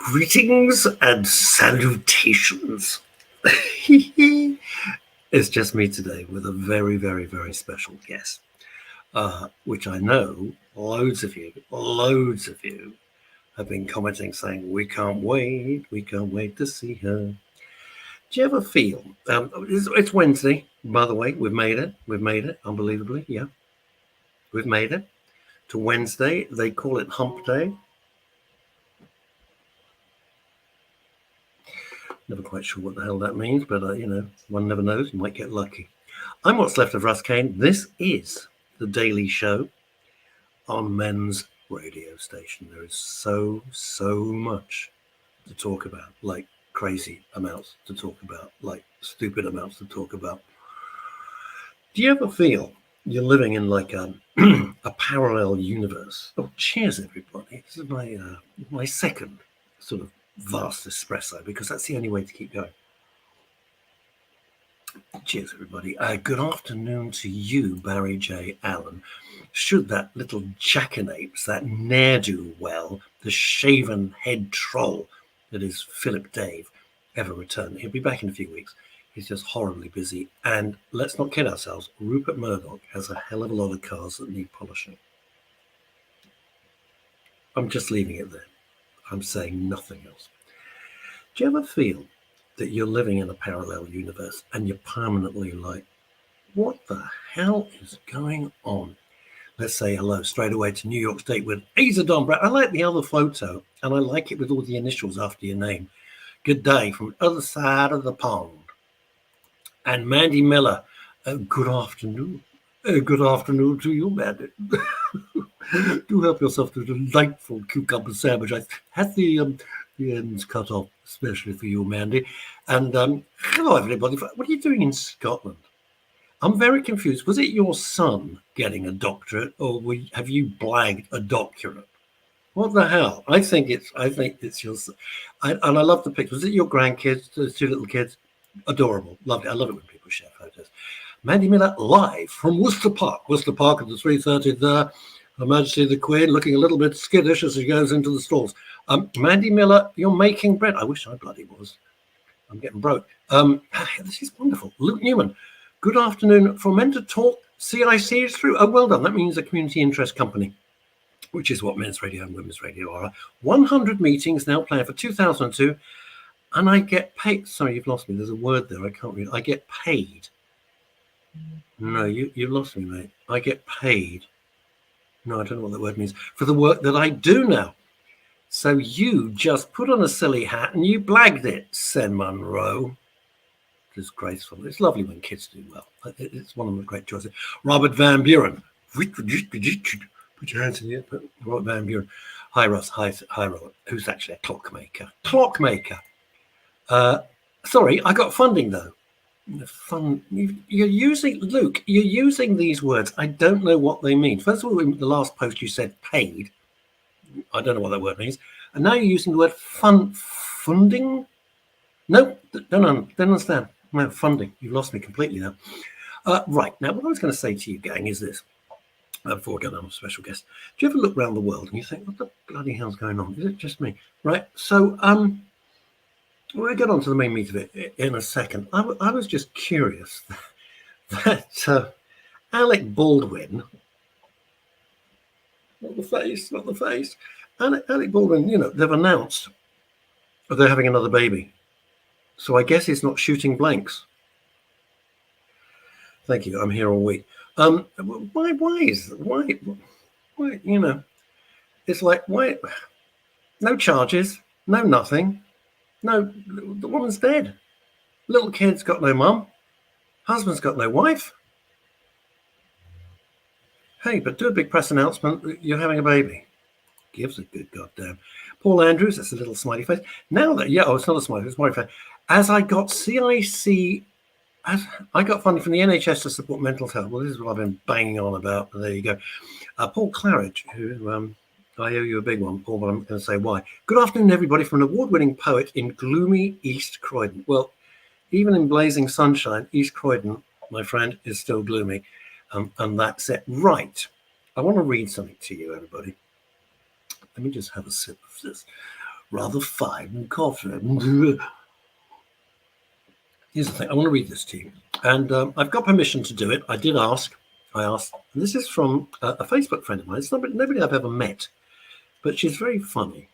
Greetings and salutations. It's just me today with a very, very, very special guest, which I know loads of you have been commenting saying, we can't wait to see her. Do you ever feel, it's Wednesday, by the way, we've made it, unbelievably, yeah. We've made it to Wednesday. They call it Hump Day. Never quite sure what the hell that means, but, one never knows. You might get lucky. I'm What's Left of Russ Kane. This is The Daily Show on Men's Radio Station. There is so much to talk about, like crazy amounts to talk about, like stupid amounts to talk about. Do you ever feel you're living in like a parallel universe? Oh, cheers, everybody. This is my second sort of vast espresso, because that's the only way to keep going. Cheers, everybody. Good afternoon to you, Barry J. Allen. Should that little jackanapes, that ne'er-do-well, the shaven head troll that is Philip Dave, ever return, he'll be back in a few weeks. He's just horribly busy. And let's not kid ourselves, Rupert Murdoch has a hell of a lot of cars that need polishing. I'm just leaving it there. I'm saying nothing else. Do you ever feel that you're living in a parallel universe and you're permanently like, what the hell is going on? Let's say hello straight away to New York State with Asa Don Brown. I like the other photo, and I like it with all the initials after your name. Good day from the other side of the pond. And Mandy Miller, good afternoon. Good afternoon to you, Mandy. Do help yourself to a delightful cucumber sandwich. I had the ends cut off, especially for you, Mandy. And hello, everybody. What are you doing in Scotland? I'm very confused. Was it your son getting a doctorate, or have you blagged a doctorate? What the hell? I think it's your son. And I love the picture. Was it your grandkids, the two little kids? Adorable. Lovely. I love it when people share photos. Mandy Miller live from Worcester Park at the 3:30 there. Her Majesty the Queen looking a little bit skittish as she goes into the stalls. Mandy Miller, you're making bread. I wish I bloody was. I'm getting broke. This is wonderful. Luke Newman, good afternoon. For Men to Talk, CIC is through. Oh, well done. That means a community interest company, which is what Men's Radio and Women's Radio are. 100 meetings now planned for 2002. And I get paid. Sorry, you've lost me. There's a word there. I can't read. I get paid. No, you've lost me, mate. I get paid. No, I don't know what that word means. For the work that I do now. So you just put on a silly hat and you blagged it, Sen Munro. It's graceful. It's lovely when kids do well. It's one of my great choices. Robert Van Buren. Put your hands in the air. Robert Van Buren. Hi, Russ. Hi, Robert. Who's actually a clockmaker. Sorry, I got funding, though. You're using these words. I don't know what they mean. First of all, in the last post you said paid. I don't know what that word means. And now you're using the word funding. No, don't understand. No, funding. You've lost me completely now. Right, now what I was going to say to you, gang, is this. Before we go on a special guest, do you ever look around the world and you think, what the bloody hell's going on? Is it just me? Right, so we'll get on to the main meat of it in a second. I was just curious that Alec Baldwin, not the face, Alec Baldwin, they've announced that they're having another baby. So I guess it's not shooting blanks. Thank you. I'm here all week. Why, it's like, why? No charges, no nothing. No, the woman's dead. Little kid's got no mum. Husband's got no wife. Hey, but do a big press announcement that you're having a baby. Gives a good goddamn. Paul Andrews, that's a little smiley face. Now that, it's not a smiley face, it's a smiley face. As I got I got funding from the NHS to support mental health. Well, this is what I've been banging on about. There you go. Paul Claridge, who I owe you a big one, Paul, but I'm going to say why. Good afternoon, everybody, from an award-winning poet in gloomy East Croydon. Well, even in blazing sunshine, East Croydon, my friend, is still gloomy. And that's it. Right. I want to read something to you, everybody. Let me just have a sip of this rather fine and confident. Here's the thing. I want to read this to you. And I've got permission to do it. I did ask. I asked. And this is from a Facebook friend of mine. It's nobody I've ever met. But she's very funny.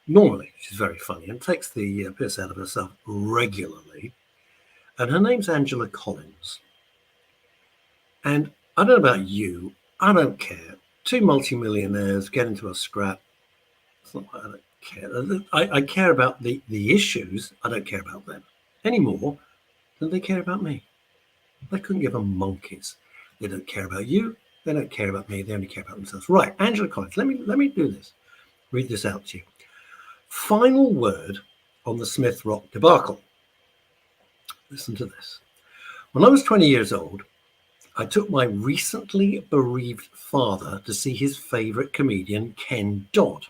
Normally, she's very funny and takes the piss out of herself regularly. And her name's Angela Collins. And I don't know about you. I don't care. Two multimillionaires get into a scrap. It's not I don't care. I care about the issues. I don't care about them any more than they care about me. They couldn't give a monkeys. They don't care about you. They don't care about me. They only care about themselves. Right, Angela Collins. Let me do this. Read this out to you. Final word on the Smith Rock debacle. Listen to this. When I was 20 years old, I took my recently bereaved father to see his favorite comedian, Ken Dodd.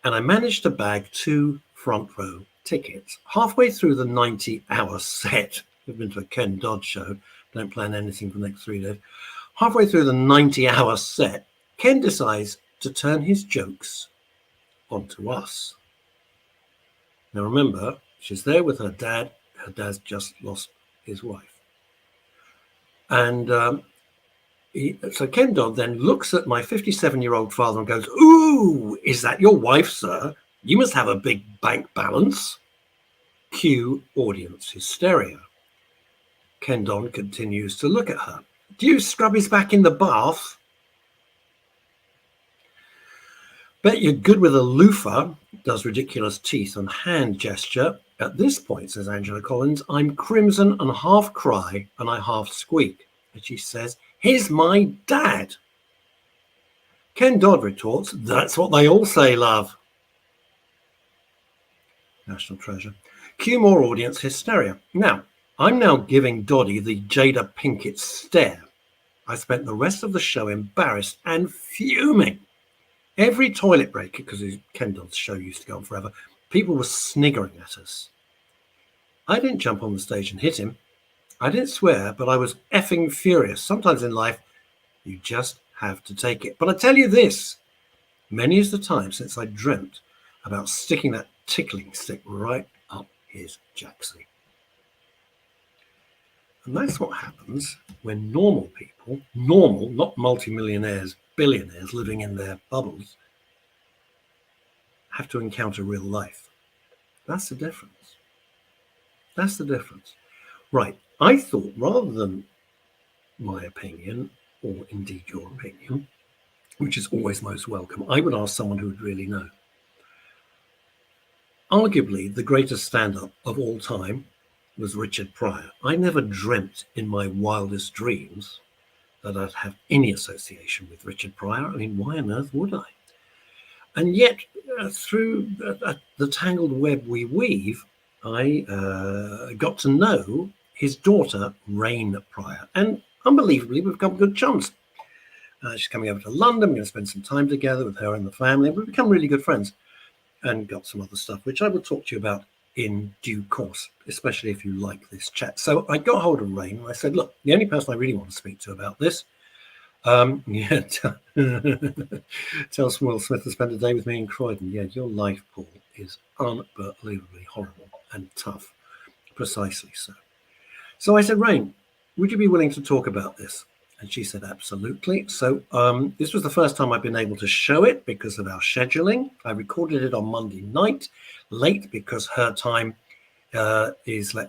And I managed to bag 2 front row tickets. Halfway through the 90-hour set, we've been to a Ken Dodd show, don't plan anything for the next 3 days. Halfway through the 90-hour set, Ken decides to turn his jokes onto us. Now remember, she's there with her dad. Her dad's just lost his wife. And so Ken Dodd then looks at my 57-year-old father and goes, "Ooh, is that your wife, sir? You must have a big bank balance." Cue audience hysteria. Ken Dodd continues to look at her. "Do you scrub his back in the bath?" "Bet you're good with a loofah," does ridiculous teeth and hand gesture. At this point, says Angela Collins, I'm crimson and half cry and I half squeak. And she says, "Here's my dad." Ken Dodd retorts, "That's what they all say, love." National treasure. Cue more audience hysteria. Now, I'm now giving Doddy the Jada Pinkett stare. I spent the rest of the show embarrassed and fuming. Every toilet break, because Ken Dodd's show used to go on forever, people were sniggering at us. I didn't jump on the stage and hit him. I didn't swear, but I was effing furious. Sometimes in life, you just have to take it. But I tell you this, many is the time since I dreamt about sticking that tickling stick right up his jacksie. And that's what happens when normal people, normal, not multimillionaires, billionaires living in their bubbles, have to encounter real life. That's the difference. That's the difference. Right. I thought rather than my opinion, or indeed your opinion, which is always most welcome, I would ask someone who would really know. Arguably, the greatest stand-up of all time was Richard Pryor. I never dreamt in my wildest dreams that I'd have any association with Richard Pryor. I mean, why on earth would I? And yet, through the tangled web we weave, I got to know his daughter, Rain Pryor. And unbelievably, we've become good chums. She's coming over to London. We're going to spend some time together with her and the family. We've become really good friends and got some other stuff, which I will talk to you about in due course, especially if you like this chat. So I got hold of Rain and I said, look, the only person I really want to speak to about this, tell Will Smith to spend a day with me in Croydon. Yeah, your life, Paul, is unbelievably horrible and tough. Precisely so. So I said, Rain, would you be willing to talk about this? And she said, absolutely. So this was the first time I've been able to show it because of our scheduling. I recorded it on Monday night, late because her time is late.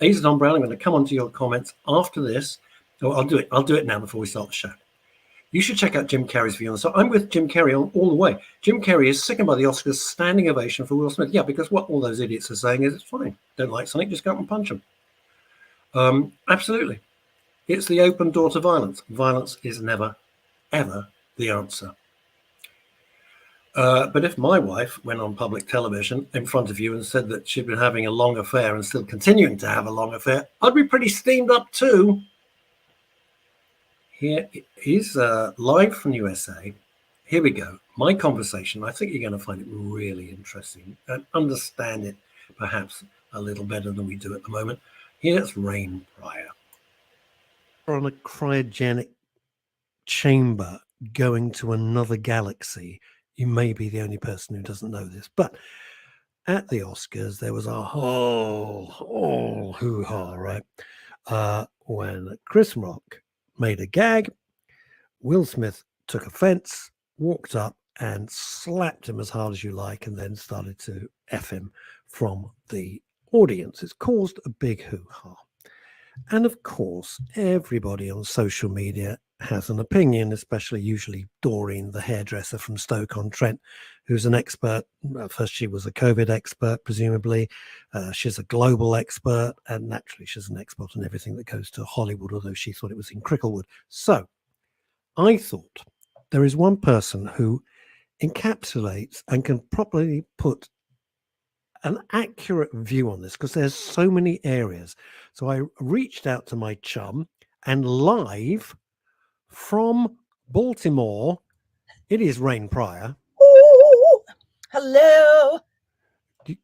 Azadon Brown, I'm going to come on to your comments after this. Oh, I'll do it now before we start the show. You should check out Jim Carrey's view on this. So I'm with Jim Carrey all the way. Jim Carrey is sickened by the Oscars standing ovation for Will Smith. Yeah, because what all those idiots are saying is it's fine. Don't like something, just go up and punch them. Absolutely. It's the open door to violence. Violence is never, ever the answer. But if my wife went on public television in front of you and said that she'd been having a long affair and still continuing to have a long affair, I'd be pretty steamed up too. He's live from USA. Here we go. My conversation. I think you're going to find it really interesting and understand it perhaps a little better than we do at the moment. Here's Rain Pryor. On a cryogenic chamber going to another galaxy, you may be the only person who doesn't know this, but at the Oscars, there was a whole hoo-ha, right? When Chris Rock made a gag, Will Smith took offense, walked up and slapped him as hard as you like, and then started to F him from the audience. It's caused a big hoo-ha. And of course, everybody on social media has an opinion, especially usually Doreen, the hairdresser from Stoke-on-Trent, who's an expert. First, she was a COVID expert, presumably. She's a global expert, and naturally, she's an expert on everything that goes to Hollywood, although she thought it was in Cricklewood. So I thought there is one person who encapsulates and can properly put an accurate view on this, because there's so many areas. So I reached out to my chum, and live from Baltimore, it is Rain Pryor. Ooh, hello.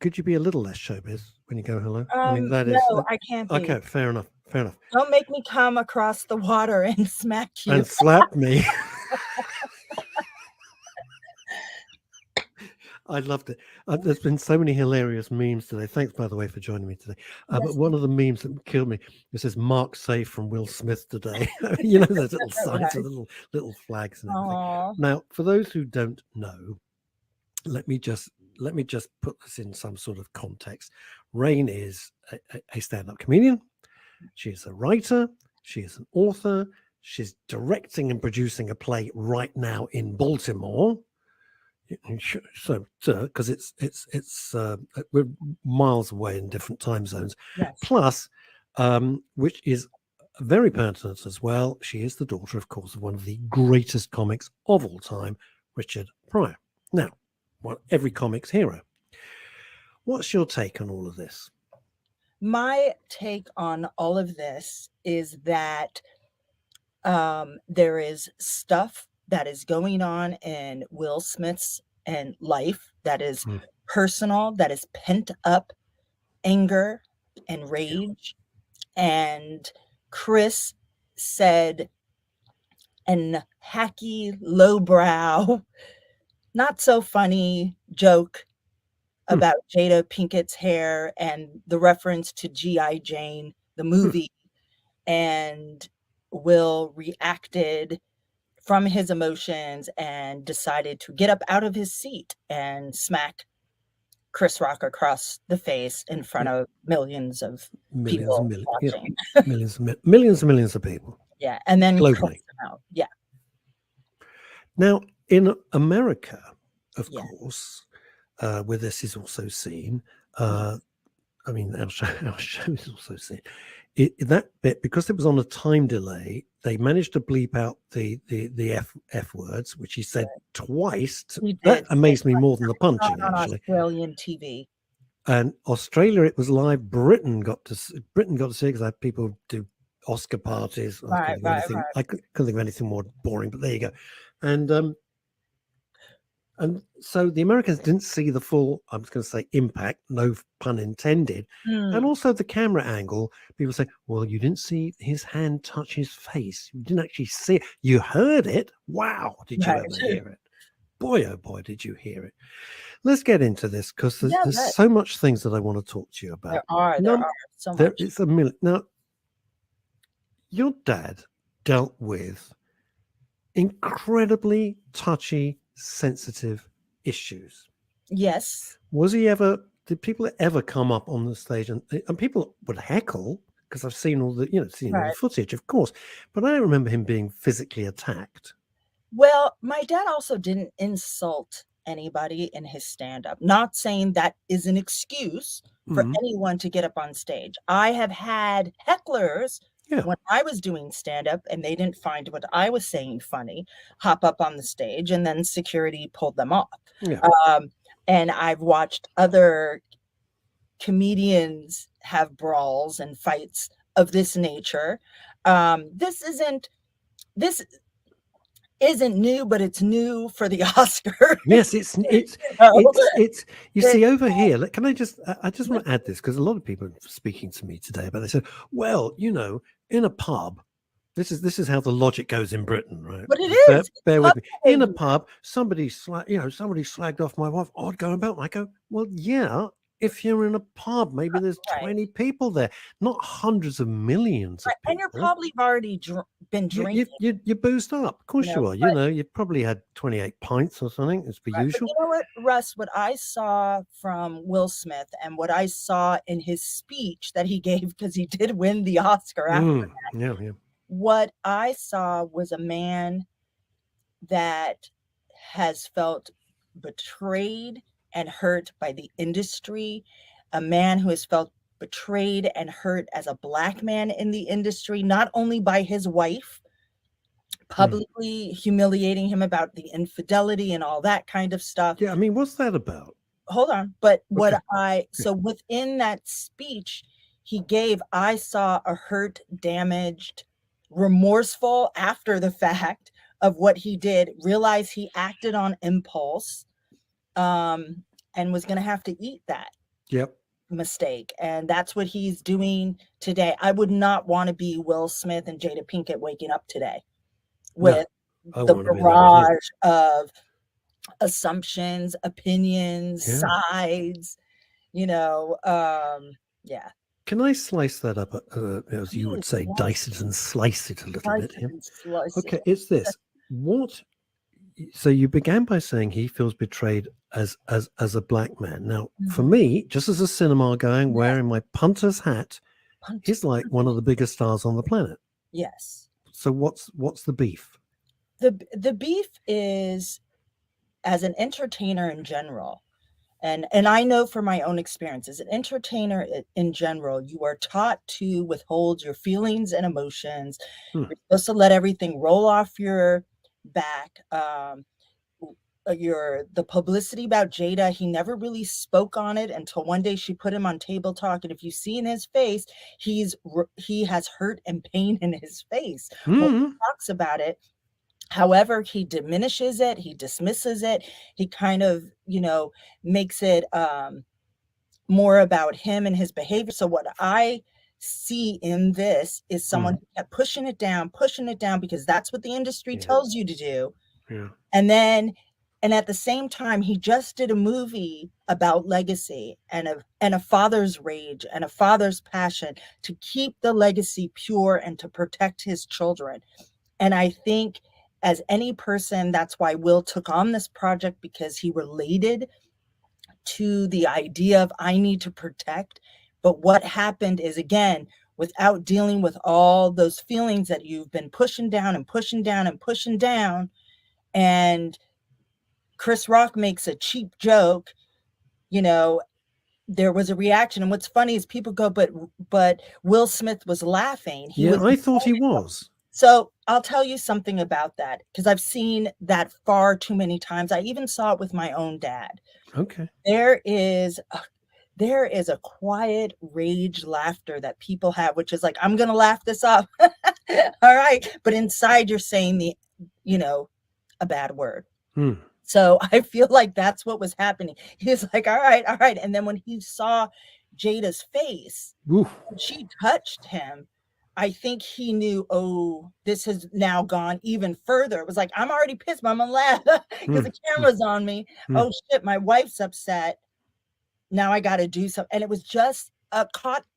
Could you be a little less showbiz when you go hello? I can't be. Okay, fair enough. Don't make me come across the water and smack you. And slap me. I loved it. There's been so many hilarious memes today. Thanks, by the way, for joining me today. Yes. But one of the memes that killed me, it says "Mark safe from Will Smith today." You know those little signs, with little flags and everything. Aww. Now, for those who don't know, let me just put this in some sort of context. Rain is a stand-up comedian. She is a writer. She is an author. She's directing and producing a play right now in Baltimore. So, because we're miles away in different time zones. Yes. Plus, which is very pertinent as well, she is the daughter, of course, of one of the greatest comics of all time, Richard Pryor. Now, every comic's hero. What's your take on all of this? My take on all of this is that there is stuff that is going on in Will Smith's life that is personal, that is pent up anger and rage. And Chris said an hacky, lowbrow, not so funny joke about Jada Pinkett's hair and the reference to G.I. Jane, the movie, and Will reacted from his emotions and decided to get up out of his seat and smack Chris Rock across the face in front of millions of people watching. Millions and millions of people. Yeah, and then globally. Out. Yeah. Now, in America, of course, where this is also seen, our show is also seen. That bit, because it was on a time delay, they managed to bleep out the F words, which he said twice. That amazed me more than the punching, actually. Australian TV. And Australia, it was live. Britain got to see it, because I had people do Oscar parties. I couldn't think of anything more boring, but there you go. And so the Americans didn't see the full, I was going to say, impact, no pun intended. And also the camera angle, people say, well, you didn't see his hand touch his face. You didn't actually see it. You heard it. Wow. Did you ever hear it? Boy, oh boy, did you hear it. Let's get into this, because there's so much things that I want to talk to you about. There are so much. It's a million. Now, your dad dealt with incredibly touchy, sensitive issues. Yes. Did people ever come up on the stage and people would heckle, because I've seen all the all the footage, of course, but I don't remember him being physically attacked. Well, my dad also didn't insult anybody in his stand-up. Not saying that is an excuse for anyone to get up on stage. I have had hecklers when I was doing stand-up and they didn't find what I was saying funny, hop up on the stage, and then security pulled them off. And I've watched other comedians have brawls and fights of this nature. This isn't new, but it's new for the Oscar. Yes, it's you see over here. I just want to add this, because a lot of people are speaking to me today about, they said, well, in a pub, This is how the logic goes in Britain, right? But it Bear, is. It's bear pub with me. In a behavior. pub, somebody slagged off my wife. I'd go about. I go, well, yeah. If you're in a pub, maybe there's Right. 20 people there, not hundreds of millions of Right. And you're people. probably already been drinking, You're boozed up. Of course you are. You but know, you probably had 28 pints or something, as per right, but usual. you know what, Russ, what I saw from Will Smith and what I saw in his speech that he gave, because he did win the Oscar after, Yeah. what I saw was a man that has felt betrayed and hurt by the industry, a man who has felt betrayed and hurt as a Black man in the industry, not only by his wife, publicly humiliating him about the infidelity and all that kind of stuff. Yeah, I mean, what's that about? Hold on. But Okay. so within that speech he gave, I saw a hurt, damaged, remorseful after the fact of what he did, realized he acted on impulse, and was going to have to eat that Yep. mistake. And that's what he's doing today. I would not want to be Will Smith and Jada Pinkett waking up today with I the wanna be that too. barrage of assumptions, opinions, Yeah. sides, yeah. Can I slice that up, as you would Please, say, yes. dice it and slice it a little Slice bit it here? and slice Okay, it. it's this. So you began by saying he feels betrayed as a Black man. Now, for Mhm. me, just as a cinema going, Yes. wearing my punter's hat, Punch. he's like one of the biggest stars on the planet. Yes. So what's the beef? The beef is, as an entertainer in general, and I know from my own experience, as an entertainer in general, you are taught to withhold your feelings and emotions. You're supposed to let everything roll off your back. The publicity about Jada, he never really spoke on it until one day she put him on Table Talk, and if you see in his face, he has hurt and pain in his face when he talks about it. However, he diminishes it, he dismisses it, he kind of, makes it more about him and his behavior. So what I see in this is someone who kept pushing it down because that's what the industry tells you to do. Yeah. And at the same time, he just did a movie about legacy and a father's rage and a father's passion to keep the legacy pure and to protect his children. And I think, as any person, that's why Will took on this project, because he related to the idea of, I need to protect. But what happened is, again, without dealing with all those feelings that you've been pushing down and pushing down and pushing down, and Chris Rock makes a cheap joke, there was a reaction. And what's funny is people go, but Will Smith was laughing. I thought he was. So I'll tell you something about that, because I've seen that far too many times. I even saw it with my own dad. Okay. There is a quiet rage laughter that people have, which is like, I'm going to laugh this off. All right. But inside you're saying a bad word. So I feel like that's what was happening. He was like, all right. And then when he saw Jada's face, she touched him, I think he knew, oh, this has now gone even further. It was like, I'm already pissed, but I'm gonna laugh because the camera's on me. Oh shit, my wife's upset. Now I got to do something. And it was just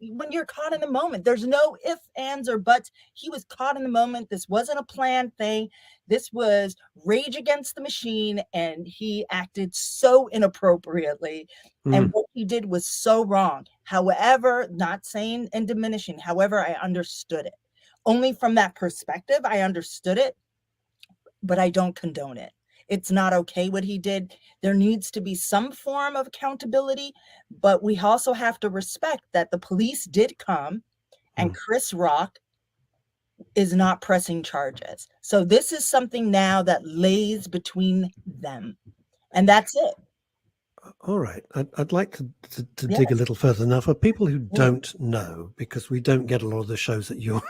when you're caught in the moment. There's no ifs, ands, or buts. He was caught in the moment. This wasn't a planned thing. This was rage against the machine, and he acted so inappropriately. And what he did was so wrong. However, not saying and diminishing, however, I understood it. Only from that perspective, I understood it, but I don't condone it. It's not okay what he did. There needs to be some form of accountability, but we also have to respect that the police did come, and Chris Rock is not pressing charges. So this is something now that lays between them, and that's it. All right. I'd like to dig a little further. Now, for people who don't know, because we don't get a lot of the shows that you're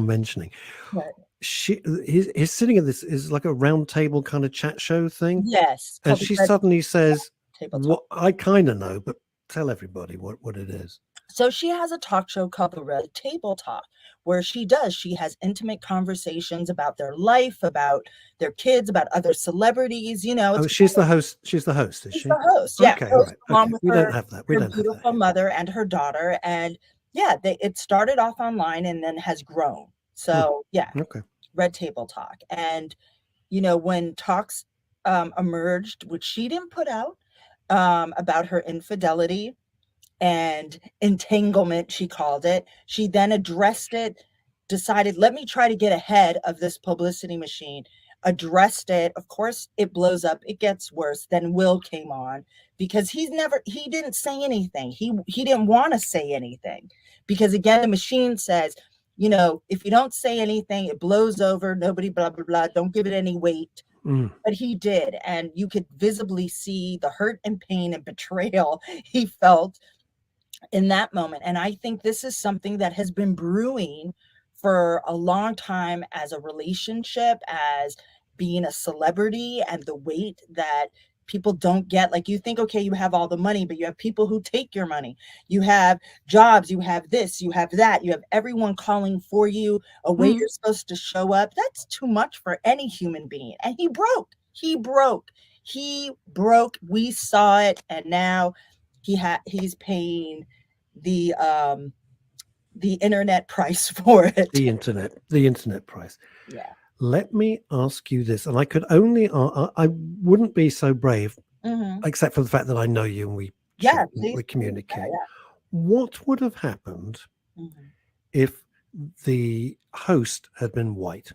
mentioning, Right. He's sitting at this is like a round table kind of chat show thing. Yes. And she suddenly says, "What I kind of know, but tell everybody what it is." So she has a talk show called The Red Table Talk, where she has intimate conversations about their life, about their kids, about other celebrities. Oh, It's she's the host. She's the host, is She's she? the host, yeah, Okay, host right. along Okay, with we don't have that. We her don't have that beautiful here. mother and her daughter, and yeah, it started off online and then has grown. So yeah, Okay. Red Table Talk, and when talks emerged, which she didn't put out, about her infidelity and entanglement, she called it. She then addressed it, decided, let me try to get ahead of this publicity machine, addressed it. Of course, it blows up, it gets worse. Then Will came on because he didn't say anything. He didn't want to say anything because, again, the machine says, if you don't say anything, it blows over, nobody, blah, blah, blah, don't give it any weight. But he did, and you could visibly see the hurt and pain and betrayal he felt in that moment. And I think this is something that has been brewing for a long time as a relationship, as being a celebrity, and the weight that people don't get. Like, you think, okay, you have all the money, but you have people who take your money. You have jobs, you have this, you have that, you have everyone calling for you, a way you're supposed to show up. That's too much for any human being. And he broke. We saw it, and now he's paying the internet price for it. The internet price. Yeah. Let me ask you this, and I could only, I wouldn't be so brave, except for the fact that I know you and we communicate. Yeah. What would have happened if the host had been white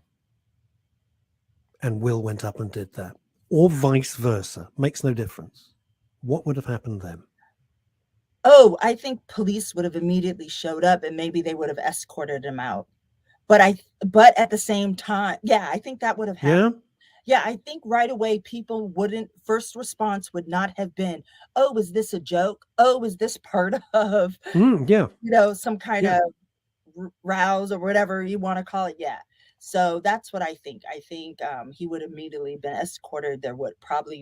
and Will went up and did that, or vice versa? Makes no difference. What would have happened then? Oh, I think police would have immediately showed up, and maybe they would have escorted him out. But at the same time, yeah, I think that would have happened. Yeah, I think right away first response would not have been, oh, was this a joke? Oh, was this part of, some kind of rouse or whatever you want to call it? Yeah. So that's what I think. I think he would have immediately been escorted.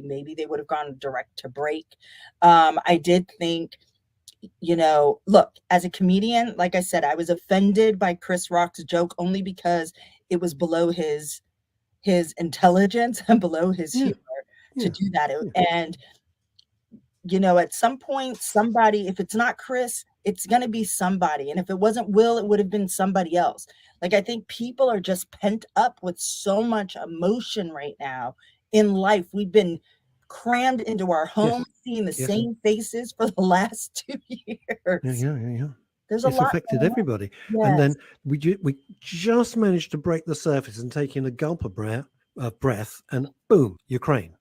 Maybe they would have gone direct to break. I did think, look, as a comedian, like I said, I was offended by Chris Rock's joke only because it was below his intelligence and below his humor to do that. And, at some point, somebody, if it's not Chris, it's going to be somebody. And if it wasn't Will, it would have been somebody else. Like, I think people are just pent up with so much emotion right now in life. We've been crammed into our homes, seeing the same faces for the last 2 years. Yeah. There's it's affected everybody. Yes. And then we just managed to break the surface and take in a gulp of breath, and boom, Ukraine.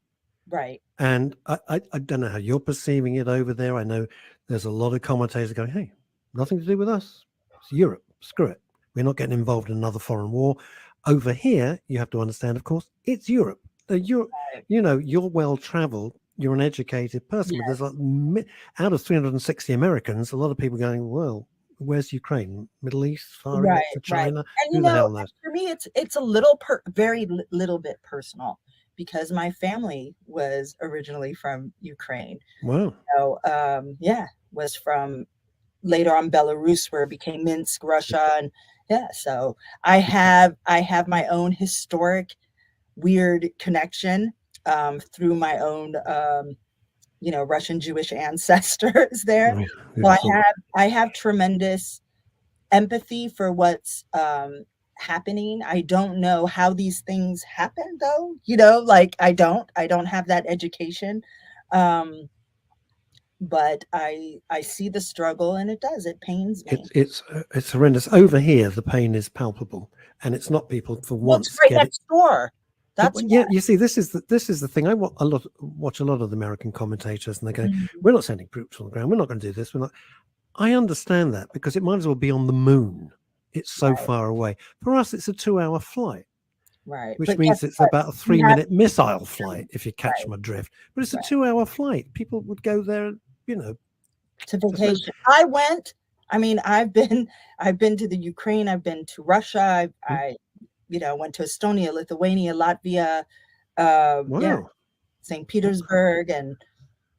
Right. And I don't know how you're perceiving it over there. I know there's a lot of commentators going, hey, nothing to do with us. It's Europe. Screw it. We're not getting involved in another foreign war. Over here, you have to understand, of course, it's Europe. You're well-traveled. You're an educated person. But there's out of 360 Americans, a lot of people going, well, where's Ukraine? Middle East, Far East, China? Right. And who the hell knows? For me, it's a very little bit personal, because my family was originally from Ukraine. Wow. So, was from later on Belarus, where it became Minsk, Russia, and so I have my own historic weird connection through my own Russian Jewish ancestors there. So I have tremendous empathy for what's happening. I don't know how these things happen, though. I don't have that education. But I see the struggle, and it pains me. It's horrendous. Over here, the pain is palpable, and it's not people for once. It's right next door. That's you see, this is the thing. I watch a lot of the American commentators, and they go, "We're not sending troops on the ground. We're not going to do this. We're not." I understand that, because it might as well be on the moon. It's so far away. For us, it's a 2-hour flight. Right. Which means it's about a 3-minute missile flight, if you catch my drift. But it's a 2-hour flight. People would go there, to vacation. I've been to the Ukraine. I've been to Russia. I went to Estonia, Lithuania, Latvia, St. Petersburg, and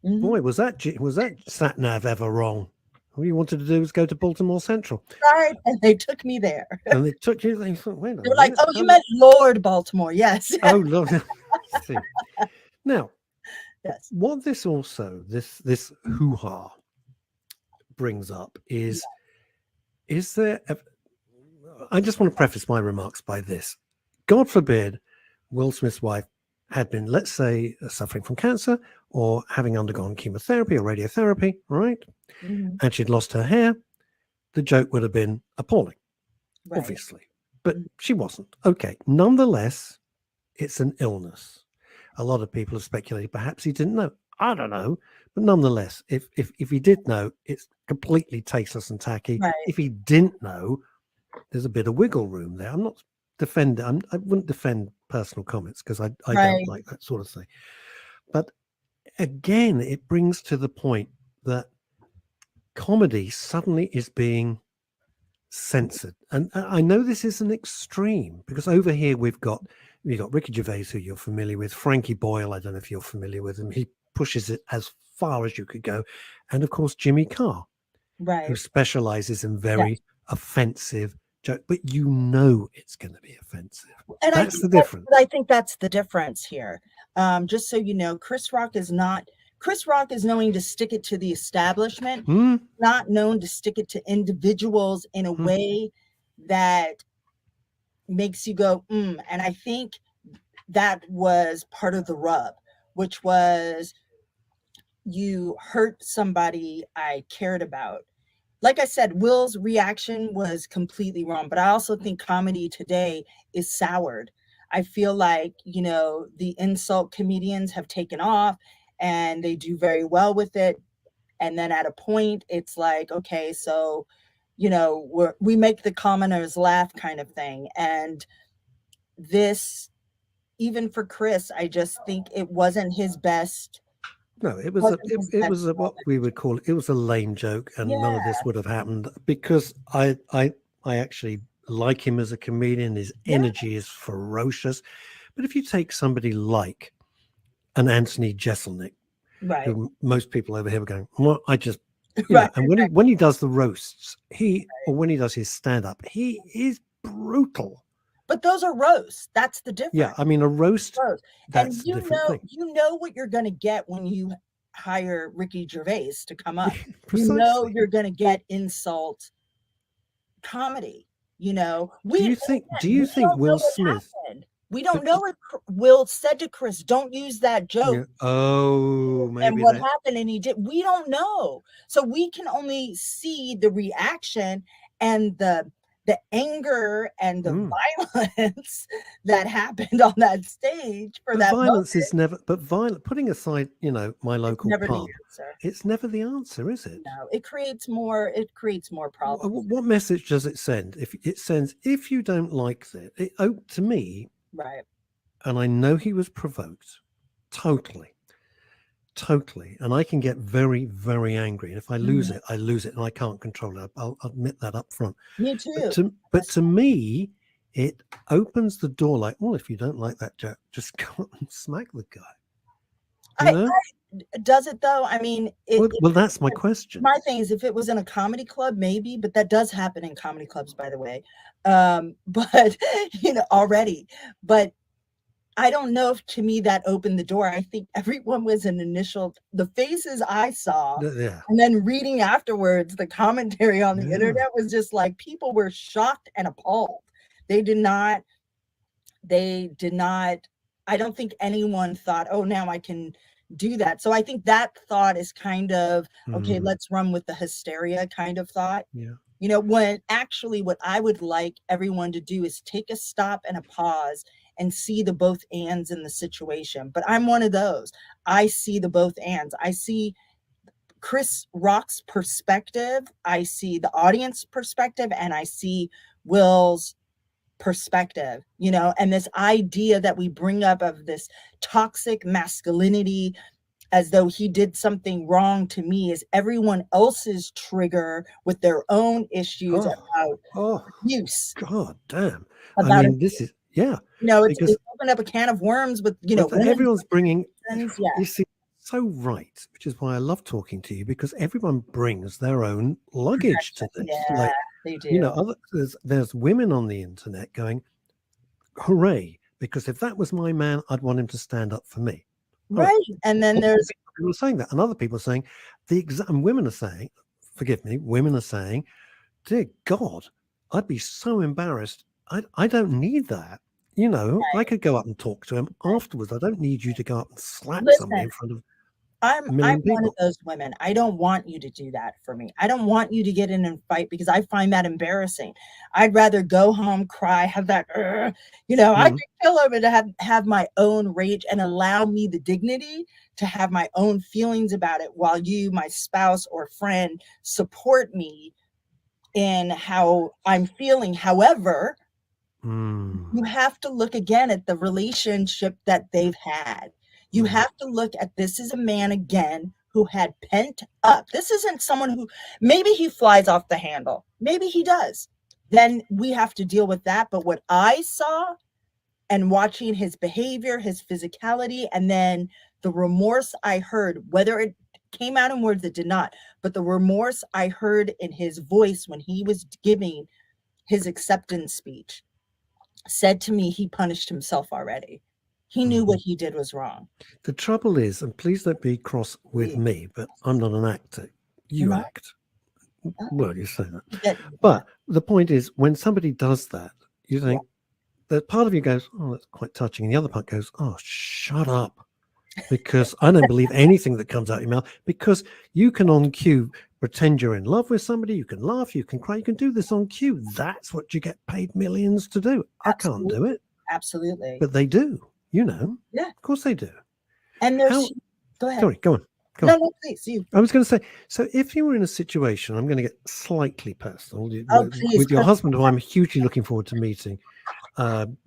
boy, was that sat nav ever wrong. All you wanted to do was go to Baltimore Central. Right. And they took me there. And they took you, they thought, wait a They were like, minute. oh, you meant Lord Baltimore. Yes. Oh, Lord. See. Now, Yes. what this also, this hoo-ha brings up is there, I just want to preface my remarks by this. God forbid Will Smith's wife had been, let's say, suffering from cancer or having undergone chemotherapy or radiotherapy, right? Mhm. And she'd lost her hair. The joke would have been appalling, Right. obviously. But she wasn't. Okay. Nonetheless, it's an illness. A lot of people have speculated perhaps he didn't know. I don't know. But nonetheless, if he did know, it's completely tasteless and tacky. Right. If he didn't know, there's a bit of wiggle room there. I'm not defending, I wouldn't defend personal comments because I don't like that sort of thing. But again, it brings to the point that comedy suddenly is being censored. And I know this is an extreme because over here we've got Ricky Gervais, who you're familiar with, Frankie Boyle, I don't know if you're familiar with him. He pushes it as far as you could go. And of course, Jimmy Carr, who specializes in very offensive joke, but you know it's going to be offensive. And that's the difference. I think that's the difference here. Just so you know, Chris Rock is knowing to stick it to the establishment, not known to stick it to individuals in a way that makes you go, And I think that was part of the rub, which was you hurt somebody I cared about. Like I said, Will's reaction was completely wrong, but I also think comedy today is soured. I feel like, the insult comedians have taken off and they do very well with it. And then at a point, it's like, okay, so, we make the commoners laugh kind of thing. And this, even for Chris, I just think it wasn't his best. No, it was what we would call it was a lame joke, and none of this would have happened because I actually like him as a comedian. His energy is ferocious. But if you take somebody like an Anthony Jeselnik, who most people over here were going, well, I just and when he does the roasts, or when he does his stand-up, he is brutal. But those are roasts. That's the difference. Yeah, I mean a roast. That's and you know what you're going to get when you hire Ricky Gervais to come up. You know you're going to get insult comedy. Do you think Will Smith? We don't know if Will said to Chris, "Don't use that joke." Yeah. Oh, maybe. And what happened, and he did. We don't know, so we can only see the reaction and the anger and the violence that happened on that stage for that violence moment. is never, but putting aside, my local pub, it's never the answer, is it? No, it creates more problems. What message does it send? If you don't like that, to me, right. And I know he was provoked, totally. And I can get very, very angry. And if I lose it, I lose it, and I can't control it. I'll admit that up front. Me too. But to me, it opens the door like, well, if you don't like that joke, just go and smack the guy. Does it though? I mean, well, that's my question. My thing is, if it was in a comedy club, maybe, but that does happen in comedy clubs, by the way. But already, but I don't know if to me that opened the door. I think everyone was the faces I saw, and then reading afterwards, the commentary on the internet was just like people were shocked and appalled. They did not, I don't think anyone thought, oh, now I can do that. So I think that thought is kind of, okay, let's run with the hysteria kind of thought. Yeah. When actually what I would like everyone to do is take a stop and a pause and see the both ands in the situation. But I'm one of those. I see the both ands. I see Chris Rock's perspective. I see the audience perspective, and I see Will's perspective, and this idea that we bring up of this toxic masculinity as though he did something wrong to me is everyone else's trigger with their own issues about abuse. God damn. I mean, this is, it's opened up a can of worms with, everyone's bringing, yeah. you see, so right, which is why I love talking to you, because everyone brings their own luggage to this. Yeah, Like, they do. there's women on the internet going, hooray, because if that was my man, I'd want him to stand up for me. All right. Right. And then there's People are saying that, and other people are saying and women are saying, forgive me, women are saying, dear God, I'd be so embarrassed. I don't need that. I could go up and talk to him afterwards. I don't need you to go up and slap somebody listen, in front of I'm a million one of people. those women. I don't want you to do that for me. I don't want you to get in and fight because I find that embarrassing. I'd rather go home, cry, have that, I Mm, could kill him and have my own rage and allow me the dignity to have my own feelings about it while you, my spouse or friend, support me in how I'm feeling. However, mm, you have to look again at the relationship that they've had. You mm. have to look at this is a man again who had pent up. This isn't someone who maybe he flies off the handle. Maybe he does. Then we have to deal with that. But what I saw and watching his behavior, his physicality, and then the remorse I heard, whether it came out in words, it did not, but the remorse I heard in his voice when he was giving his acceptance speech said to me he punished himself already. He knew Mm. what he did was wrong. The trouble is, and please don't be cross with Please. me, but I'm not an actor. You're You not? act. Well, you say that. That, But the point is, when somebody does that, you yeah. think that part of you goes, oh, that's quite touching. And the other part goes, oh, shut up. Because I don't believe anything that comes out of your mouth. Because you can on cue pretend you're in love with somebody. You can laugh. You can cry. You can do this on cue. That's what you get paid millions to do. I can't do it. Absolutely. But they do. Yeah. Of course they do. And How? go ahead. Sorry, go on. No, please. You. I was going to say, so if you were in a situation, I'm going to get slightly personal Oh, please. with your husband, who I'm hugely looking forward to meeting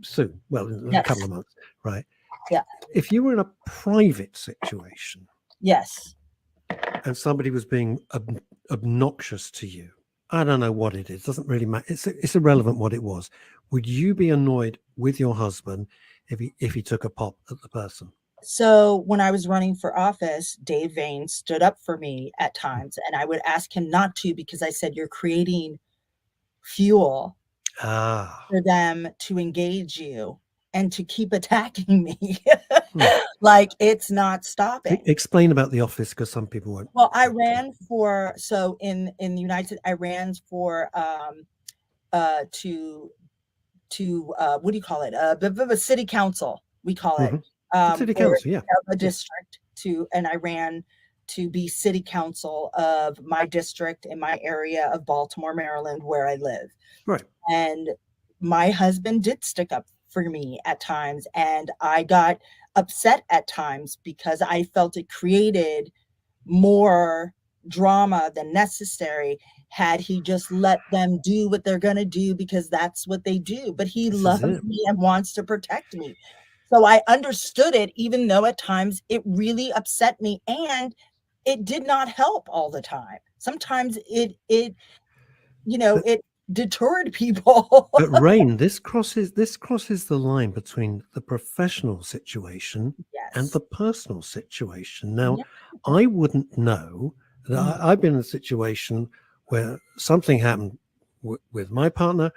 soon, well, in a Yes. couple of months, right? Yeah. If you were in a private situation Yes. and somebody was being obnoxious to you, I don't know what it is, doesn't really matter. It's irrelevant what it was. Would you be annoyed with your husband if he took a pop at the person? So when I was running for office, Dave Vane stood up for me at times, and I would ask him not to because I said, you're creating fuel for them to engage you and to keep attacking me. Like it's not stopping. Explain about the office, because some people won't. Well, I ran for, so in the United States, I ran for to what do you call it? A city council, we call it. City For council, yeah. a district and I ran to be city council of my district in my area of Baltimore, Maryland, where I live. Right. And my husband did stick up for me at times, and I got upset at times because I felt it created more drama than necessary had he just let them do what they're going to do because that's what they do. But he loves me and wants to protect me. So I understood it, even though at times it really upset me, and it did not help all the time. Sometimes it deterred people. But Rain, this crosses the line between the professional situation and the personal situation. Now, I wouldn't know that I've been in a situation where something happened with my partner,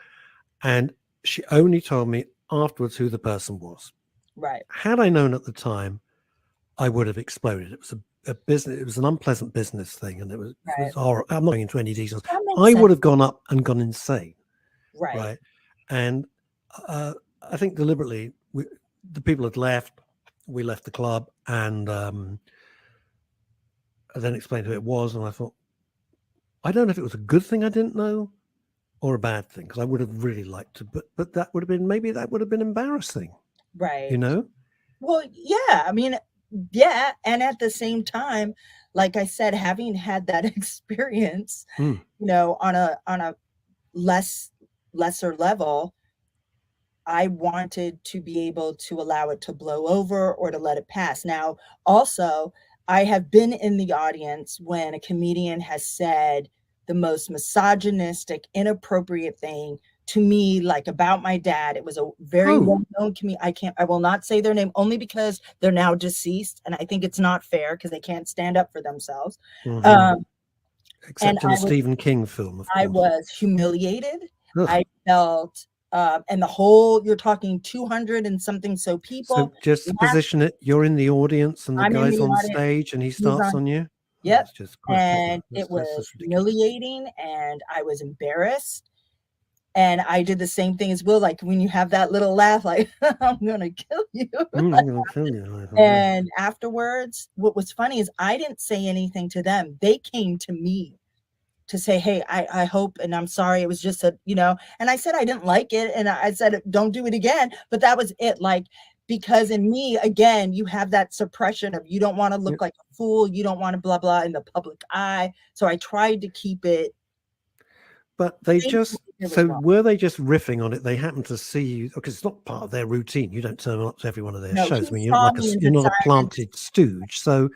and she only told me afterwards who the person was. Right. Had I known at the time, I would have exploded. It was a business. It was an unpleasant business thing, and it was horrible. I'm not going into any details. I would have gone up and gone insane. Right. And I think deliberately, the people had left. We left the club, and I then explained who it was. And I thought, I don't know if it was a good thing I didn't know or a bad thing, because I would have really liked to. But that would have been embarrassing. Right. Well, yeah. I mean, yeah. And at the same time, like I said, having had that experience, on a lesser level, I wanted to be able to allow it to blow over or to let it pass. Now, also, I have been in the audience when a comedian has said the most misogynistic, inappropriate thing to me, like about my dad. It was a very well-known comedian. I will not say their name only because they're now deceased, and I think it's not fair because they can't stand up for themselves. Except in the Stephen King film, of course. I was humiliated. Ugh. I felt, and the whole, you're talking 200 and something so people. So just to position it, you're in the audience and the guy's on stage and he starts on you? Yep. It's just and it was humiliating and I was embarrassed. And I did the same thing as Will, like when you have that little laugh, like, I'm going to kill you. I'm going to kill you. And afterwards, what was funny is I didn't say anything to them. They came to me to say, hey, I hope, and I'm sorry. It was just a, and I said, I didn't like it. And I said, don't do it again. But that was it. Like, because in me, again, you have that suppression of, you don't want to look like a fool. You don't want to blah, blah in the public eye. So I tried to keep it. But they were they just riffing on it? They happened to see you, because it's not part of their routine. You don't turn up to every one of their shows. I mean, you're not a planted stooge. So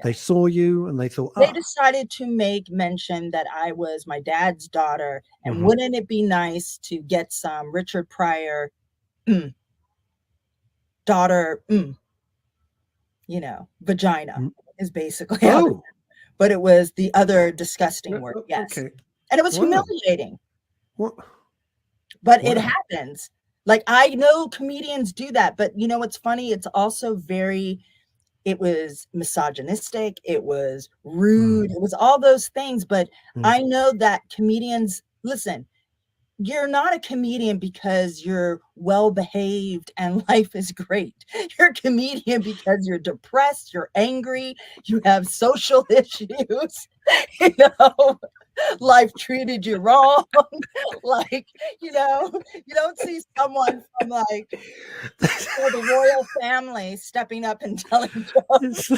they saw you and they thought, they decided to make mention that I was my dad's daughter. And wouldn't it be nice to get some Richard Pryor daughter, vagina is basically how but it was the other disgusting word. Yes. Okay. And it was humiliating. What? But it happens. Like, I know comedians do that, but what's funny? It's also it was misogynistic. It was rude. It was all those things. But I know that comedians, listen, you're not a comedian because you're well behaved and life is great. You're a comedian because you're depressed, you're angry, you have social issues, life treated you wrong. Like, you don't see someone from like the royal family stepping up and telling jokes.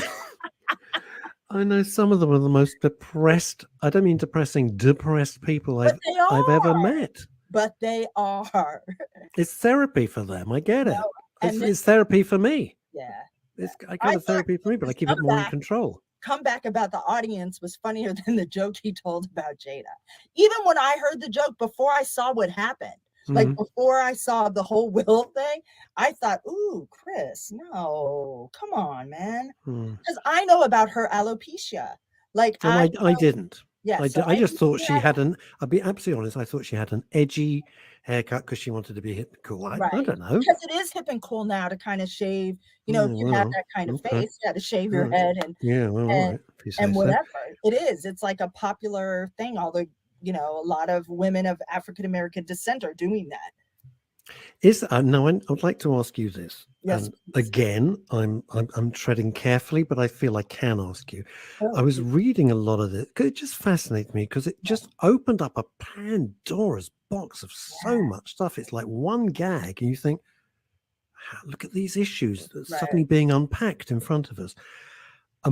I know some of them are the most depressed, I don't mean depressing, depressed people I've ever met. But they are. It's therapy for them. I get it. It's therapy for me. Yeah. I got a therapy for me, but I keep it more in control. Comeback about the audience was funnier than the joke he told about Jada. Even when I heard the joke, before I saw what happened, like before I saw the whole Will thing, I thought, ooh, Chris, no, come on, man. Because I know about her alopecia. Like, so I didn't. Yeah, I just thought she had I'll be absolutely honest, I thought she had an edgy haircut because she wanted to be hip and cool. I don't know. Because it is hip and cool now to kind of shave, if you have that kind of face, to shave your head and whatever. It is. It's like a popular thing. Although, a lot of women of African American descent are doing that. No, I'd like to ask you this. Yes. Again, I'm treading carefully, but I feel I can ask you. I was reading a lot of it. It just fascinates me because it just opened up a Pandora's box of so much stuff. It's like one gag, and you think, look at these issues suddenly being unpacked in front of us. A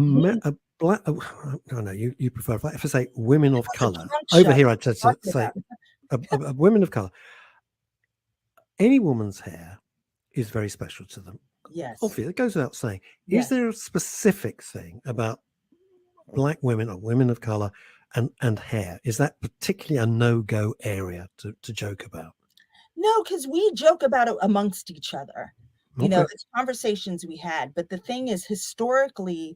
black, no, you prefer, if I say women of color, over here I'd say a women of color. Any woman's hair is very special to them. Yes. Obviously, it goes without saying. Is there a specific thing about black women or women of color and hair? Is that particularly a no-go area to joke about? No, because we joke about it amongst each other. It's conversations we had. But the thing is, historically,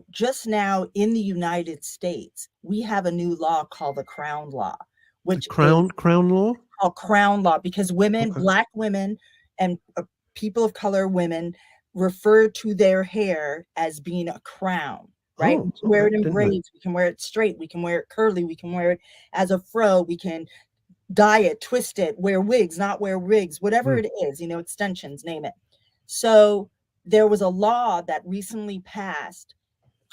just now in the United States, we have a new law called the Crown Law, which Crown Law? Called Crown Law, because women, black women, and people of color women refer to their hair as being a crown, right? We can wear it in braids, we can wear it straight, we can wear it curly, we can wear it as a fro, we can dye it, twist it, wear wigs, not wear wigs, whatever it is, extensions, name it. So there was a law that recently passed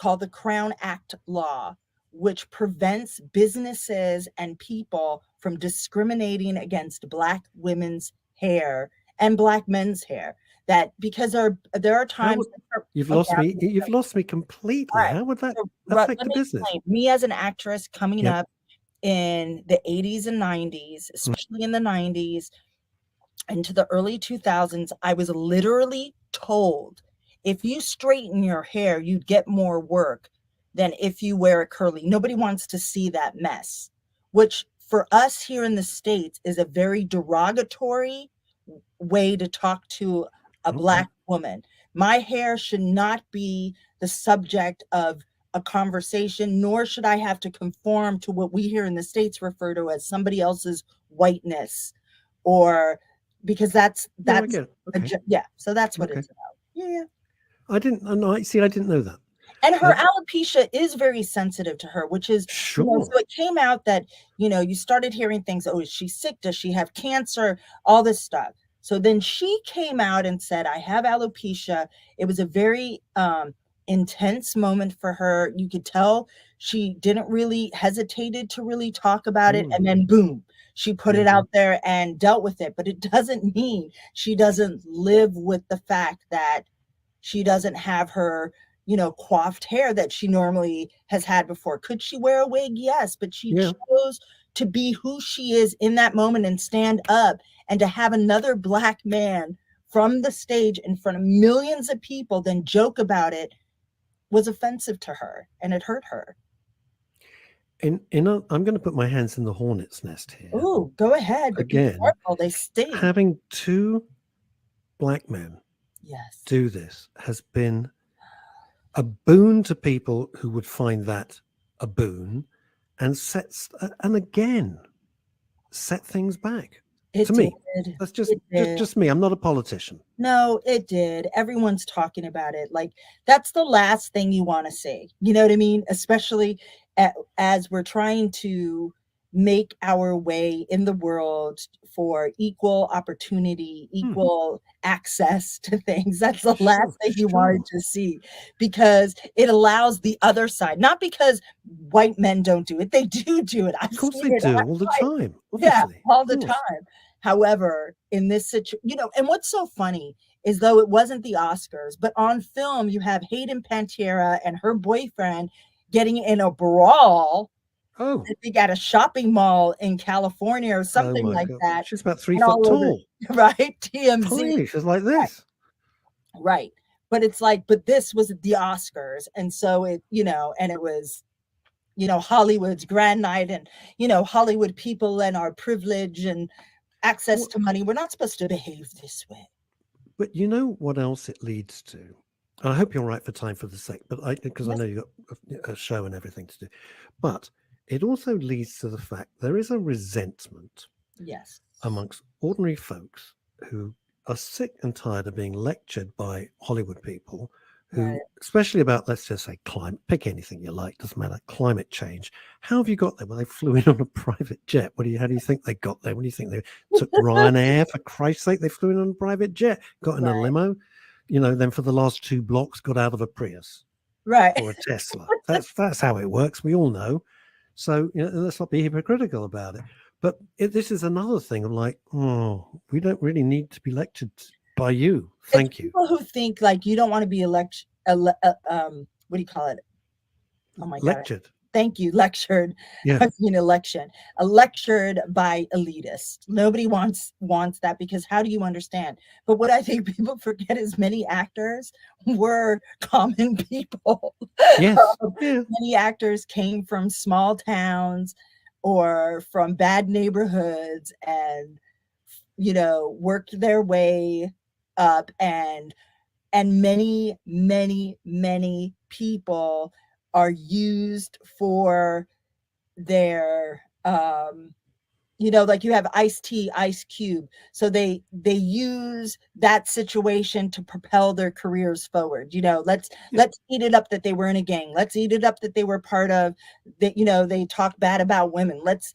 called the Crown Act Law, which prevents businesses and people from discriminating against black women's hair and black men's hair. That because there are times you've lost me completely. Right. How would that affect the business? Me as an actress coming up in the 80s and 90s, especially in the 90s into the early 2000s, I was literally told if you straighten your hair, you'd get more work than if you wear it curly. Nobody wants to see that mess, which for us here in the States is a very derogatory way to talk to a Okay. Black woman. My hair should not be the subject of a conversation, nor should I have to conform to what we here in the States refer to as somebody else's whiteness, or because No, I get it. Okay. yeah. So that's what Okay. it's about. Yeah. I didn't. No, I see. I didn't know that. And her alopecia is very sensitive to her, which is, Sure. so it came out that, you started hearing things, oh, is she sick? Does she have cancer? All this stuff. So then she came out and said, I have alopecia. It was a very intense moment for her. You could tell she didn't really hesitated to really talk about it. And then boom, she put it out there and dealt with it. But it doesn't mean she doesn't live with the fact that she doesn't have her coiffed hair that she normally has had before. Could she wear a wig? Yes, but she chose to be who she is in that moment and stand up, and to have another Black man from the stage in front of millions of people then joke about it was offensive to her, and it hurt her. I'm going to put my hands in the hornet's nest here. Oh, go ahead. But again, be careful, they sting. Having two Black men do this has been a boon to people who would find that a boon, and set things back. It to me, did. that's just me. I'm not a politician. No, it did. Everyone's talking about it. Like, that's the last thing you want to see. You know what I mean? Especially as we're trying to make our way in the world for equal opportunity, equal access to things. That's the last thing you wanted to see, because it allows the other side, not because white men don't do it. They do it. Of course they do all the time. Obviously. Yeah, all the time. However, in this situation, and what's so funny is, though it wasn't the Oscars, but on film, you have Hayden Panettiere and her boyfriend getting in a brawl. Oh, I think at a shopping mall in California or something like that. She's about 3 foot tall. Right? TMZ. Tiny. She's like this. Right. But it's like, but this was the Oscars. And so it, and it was, Hollywood's grand night, and, Hollywood people and our privilege and access to money. We're not supposed to behave this way. But you know what else it leads to? And I hope you're right for time for the sec, but because I know you've got a show and everything to do. But it also leads to the fact there is a resentment amongst ordinary folks who are sick and tired of being lectured by Hollywood people who, especially about, let's just say, climate, pick anything you like, doesn't matter, climate change. How have you got there? Well, they flew in on a private jet. How do you think they got there? What do you think they took? Ryanair, for Christ's sake? They flew in on a private jet, got in a limo, then for the last 2 blocks got out of a Prius. Right. Or a Tesla. That's how it works. We all know. So let's not be hypocritical about it. But this is another thing of like, we don't really need to be lectured by you. Thank you. People who think like you don't want to be what do you call it? Oh my God. Lectured. Thank you. Lectured. Yeah. Lectured by elitists. Nobody wants that, because how do you understand? But what I think people forget is many actors were common people. Yes. Many actors came from small towns or from bad neighborhoods and, worked their way up, and many, many, many people are used for their like you have Ice-T, Ice Cube, so they use that situation to propel their careers forward. Let's eat it up that they were in a gang. Let's eat it up that they were part of that. They talk bad about women. Let's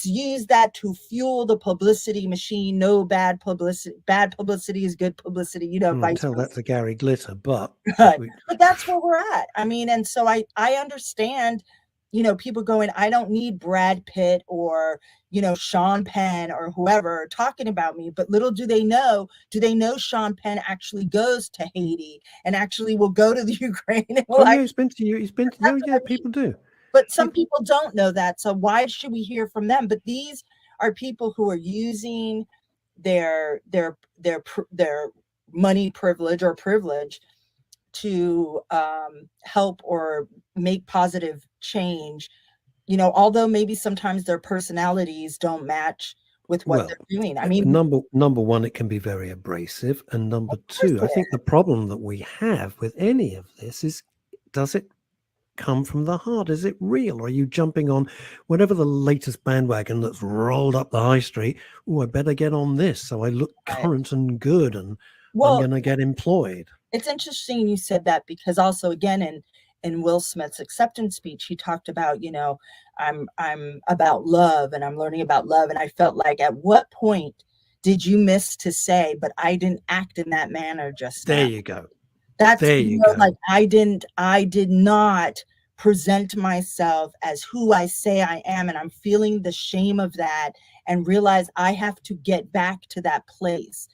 use that to fuel the publicity machine. No, bad publicity is good publicity. Tell that to Gary Glitter, but but that's where we're at. I mean, and so I understand, people going, I don't need Brad Pitt or, Sean Penn or whoever talking about me. But little do they know Sean Penn actually goes to Haiti and actually will go to the Ukraine. And he's been to, people do. But some people don't know that. So why should we hear from them? But these are people who are using their money privilege or privilege to help or make positive change, although maybe sometimes their personalities don't match with what Well, they're doing. I mean, number one, it can be very abrasive, and number of course two, I it think the problem that we have with any of this is, does it come from the heart? Is it real? Or are you jumping on whatever the latest bandwagon that's rolled up the high street? Oh, I better get on this so I look Right. current and good, and I'm Well, going to get employed. it's interesting you said that, because also again in Will Smith's acceptance speech, he talked about, I'm about love and I'm learning about love. And I felt like, at what point did you miss to say, but I didn't act in that manner just There now? you go. That's, There you go. like I did not present myself as who I say I am. And I'm feeling the shame of that, and realize I have to get back to that place.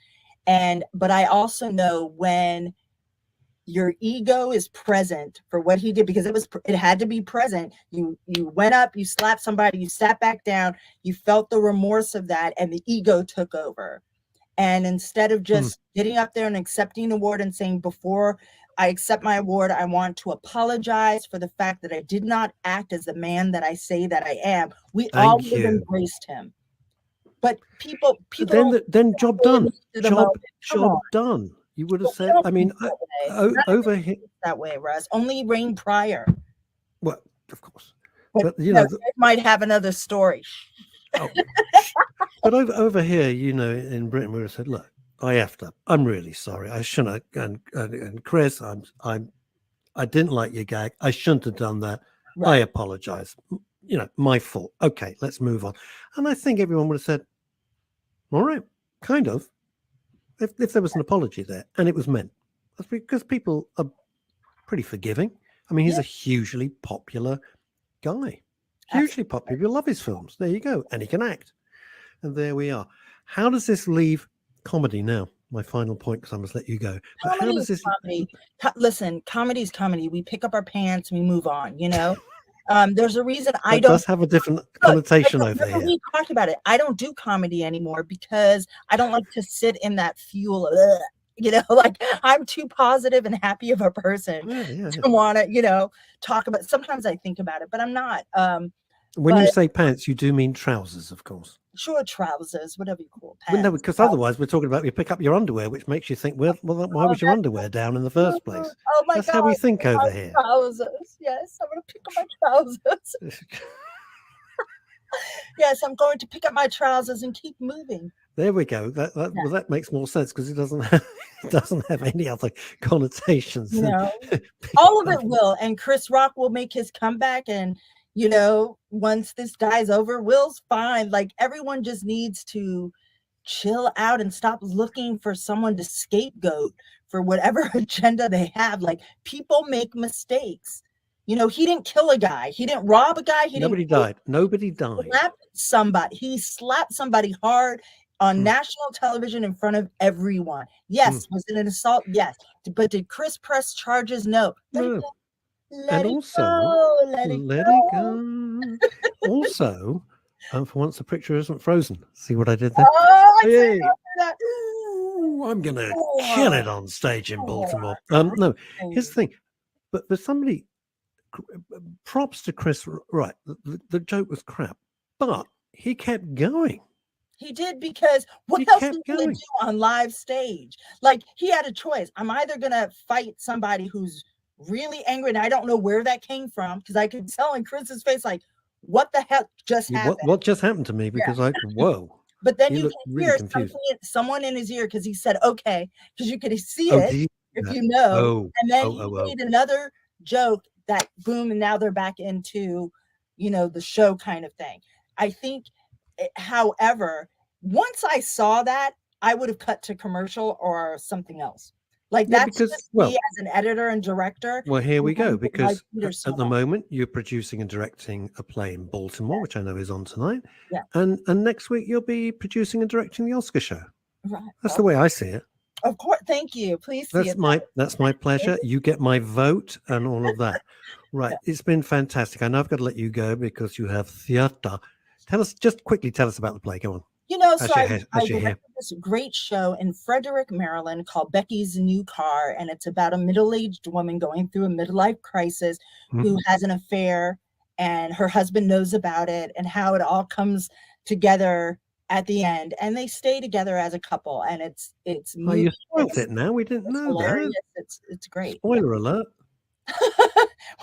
But I also know when your ego is present for what he did, because it had to be present. You went up, you slapped somebody, you sat back down, you felt the remorse of that, and the ego took over. And instead of just getting up there and accepting the award and saying, before I accept my award, I want to apologize for the fact that I did not act as the man that I say that I am, we all would have embraced him. But people then job done. Job on. done. You would have said, I mean, over here that way, Russ. Only Rain Pryor. Well, of course. But it might have another story. Oh, but over here, in Britain, we would have said, look, I effed up. I'm really sorry. I shouldn't have. And Chris, I didn't like your gag. I shouldn't have done that. Right. I apologize. My fault. Okay, let's move on. And I think everyone would have said, all right, kind of. If there was an apology there, and it was meant. That's because people are pretty forgiving. I mean, he's a hugely popular guy. Hugely popular. You love his films. There you go. And he can act. And there we are. How does this leave comedy now? My final point, because I must let you go. But how does this... Comedy. Listen, comedy's comedy. We pick up our pants and we move on, There's a reason I don't... It does have a different connotation over here. We talked about it. I don't do comedy anymore because I don't like to sit in that fuel. Like I'm too positive and happy of a person to want to, talk about. Sometimes I think about it, but I'm not. When you say pants, you do mean trousers, of course. Sure, trousers, whatever you call pants. Well, no, because otherwise we're talking about you pick up your underwear, which makes you think, well, why was your underwear down in the first place? Oh my God! That's how we think over here. Trousers, yes, I'm going to pick up my trousers. Yes, I'm going to pick up my trousers and keep moving. There we go. Well, that makes more sense because it doesn't have any other connotations. All of it will, and Chris Rock will make his comeback, and once this guy's over, Will's fine. Like everyone just needs to chill out and stop looking for someone to scapegoat for whatever agenda they have. Like people make mistakes. He didn't kill a guy. He didn't rob a guy. Nobody died. He slapped somebody hard on national television in front of everyone. Yes. Was it an assault? Yes. But did Chris press charges? No. No. Let it go. Also, for once the picture isn't frozen. See what I did there? Oh, I see that. I'm going to kill it on stage in Baltimore. No, here's the thing. But for somebody... props to Chris. Right, the joke was crap, but he kept going. He did, because what else is he going to do on live stage? Like he had a choice. I'm either going to fight somebody who's really angry, and I don't know where that came from, because I could tell in Chris's face, like, what the hell just happened? What just happened to me? Because whoa. But then you can hear someone in his ear, because he said, okay, because you could see it if you know. And then he made another joke that boom, and now they're back into, the show kind of thing. I think, however, once I saw that, I would have cut to commercial or something else. Like that's just me as an editor and director. Well, here we go, because at the moment you're producing and directing a play in Baltimore, which I know is on tonight. Yeah. And next week you'll be producing and directing the Oscar show. Right. That's the way I see it. Of course. Thank you. Please. That's my pleasure. You get my vote and all of that. Right. It's been fantastic. I know I've got to let you go because you have theater. Tell us about the play. Go on. I directed this great show in Frederick, Maryland called Becky's New Car, and it's about a middle-aged woman going through a midlife crisis who has an affair and her husband knows about it, and how it all comes together at the end, and they stay together as a couple, and it's Oh, you spoiled it's, it now. We didn't it's know hilarious. that. It's great. Spoiler alert.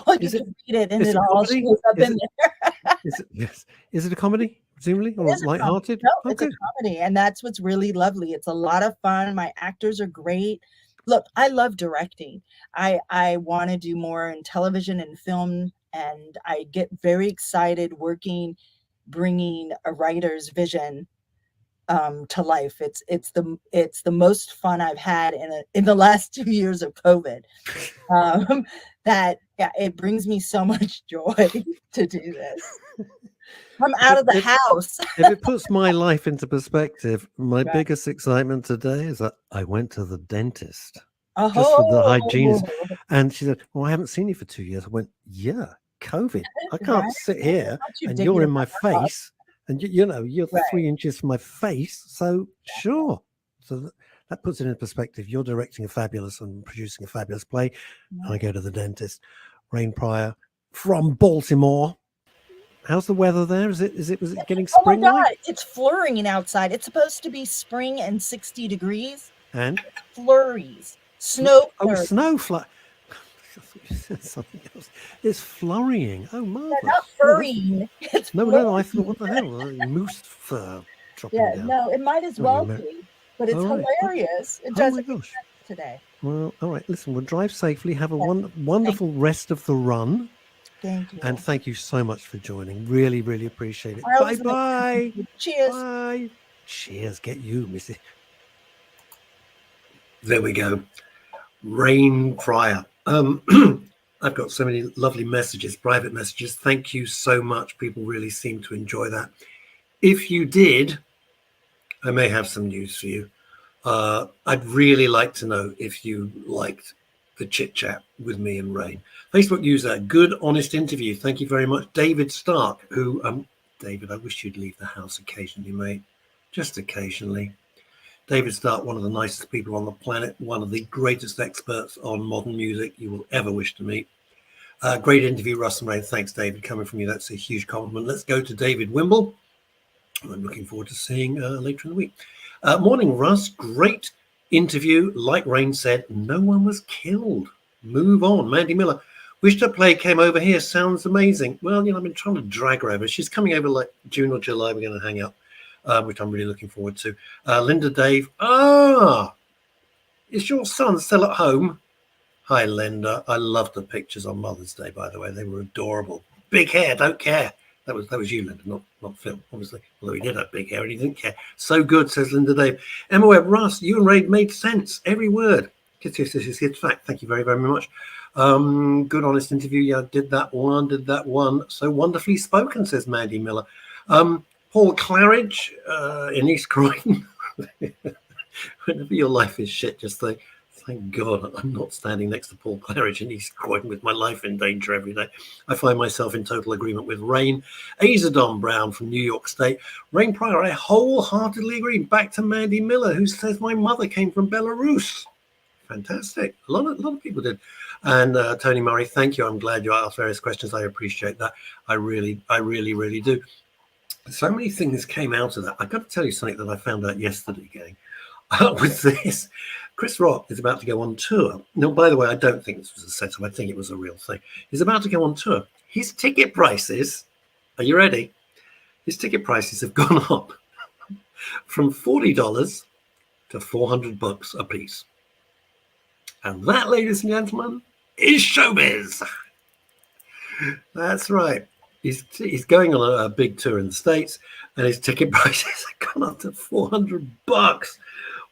Well, you Is it? can read it, and Is it it all comedy? shows up Is in it? there. Is it? Yes. Is it a comedy, presumably, It or is a comedy. light-hearted? No, Oh, it's a good. comedy, and that's what's really lovely. It's a lot of fun. My actors are great. Look, I love directing. I want to do more in television and film, and I get very excited working, bringing a writer's vision to life. It's the most fun I've had in the last 2 years of COVID. That yeah, it brings me so much joy to do this. I'm out of the If house. it puts my life into perspective, my Right. biggest excitement today is that I went to the dentist just for the hygienist, Oh, and she said, "Well, I haven't seen you for 2 years." I went, "Yeah, COVID. I can't right? sit Why here don't you and dig you're it in my up? face, and you know you're Right. 3 inches from my face, so sure." So that puts it in perspective. You're directing a fabulous and producing a fabulous play, and I Right. go to the dentist. Rain Pryor from Baltimore. How's the weather there? Was it getting Oh my spring-like? God, it's flurrying outside. It's supposed to be spring and 60 degrees. And Flurries, snow oh, flurries. snow fly. I thought you said something else. It's flurrying. Oh, Yeah, not marvelous. No, that's furrying. It's no. I thought, flurrying. what the hell? Moose fur dropping Yeah, down. no, it might as Oh, you well Amer- be, but it's All right. Okay. hilarious. It Oh my doesn't make gosh. sense today. Well, all right. Listen, we'll drive safely. Have a Yeah, thank wonderful rest of the run, thank and you. thank you so much for joining. Really, really appreciate it. I Bye always enjoy talking bye. to you. Cheers. Bye. Cheers. Get you, Missy. There we go. Rain Pryor. I've got so many lovely messages, private messages. Thank you so much. People really seem to enjoy that. If you did, I may have some news for you. I'd really like to know if you liked the chit chat with me and Rain. Facebook user, good, honest interview. Thank you very much. David Stark, who, David, I wish you'd leave the house occasionally, mate. Just occasionally. David Stark, one of the nicest people on the planet, one of the greatest experts on modern music you will ever wish to meet. Great interview, Russ and Rain. Thanks, David, coming from you. That's a huge compliment. Let's go to David Wimble. I'm looking forward to seeing later in the week. Morning, Russ. Great interview. Like Rain said, no one was killed. Move on. Mandy Miller. Wish the play came over here. Sounds amazing. Well, I've been trying to drag her over. She's coming over like June or July. We're going to hang out, which I'm really looking forward to. Linda Dave. Is your son still at home? Hi, Linda. I loved the pictures on Mother's Day, by the way. They were adorable. Big hair, don't care. That was you, Linda, not Phil, obviously. Although he did have big hair and he didn't care. So good, says Linda Dave. Emma Webb, Russ, you and Ray made sense. Every word. It's fact. Thank you very, very much. Good, honest interview. Yeah, did that one. So wonderfully spoken, says Mandy Miller. Paul Claridge in East Croydon. Whenever your life is shit, just think, thank God I'm not standing next to Paul Claridge in East Croydon with my life in danger every day. I find myself in total agreement with Rain. Azadon Brown from New York State. Rain Pryor, I wholeheartedly agree. Back to Mandy Miller, who says my mother came from Belarus. Fantastic. A lot of people did. And Tony Murray, thank you. I'm glad you asked various questions. I appreciate that. I really, really do. So many things came out of that. I've got to tell you something that I found out yesterday, gang. With this, Chris Rock is about to go on tour. Now, by the way, I don't think this was a setup. I think it was a real thing. He's about to go on tour. His ticket prices, are you ready? His ticket prices have gone up from $40 to $400 a piece. And that, ladies and gentlemen, is showbiz. That's right. He's going on a big tour in the States, and his ticket prices have gone up to $400.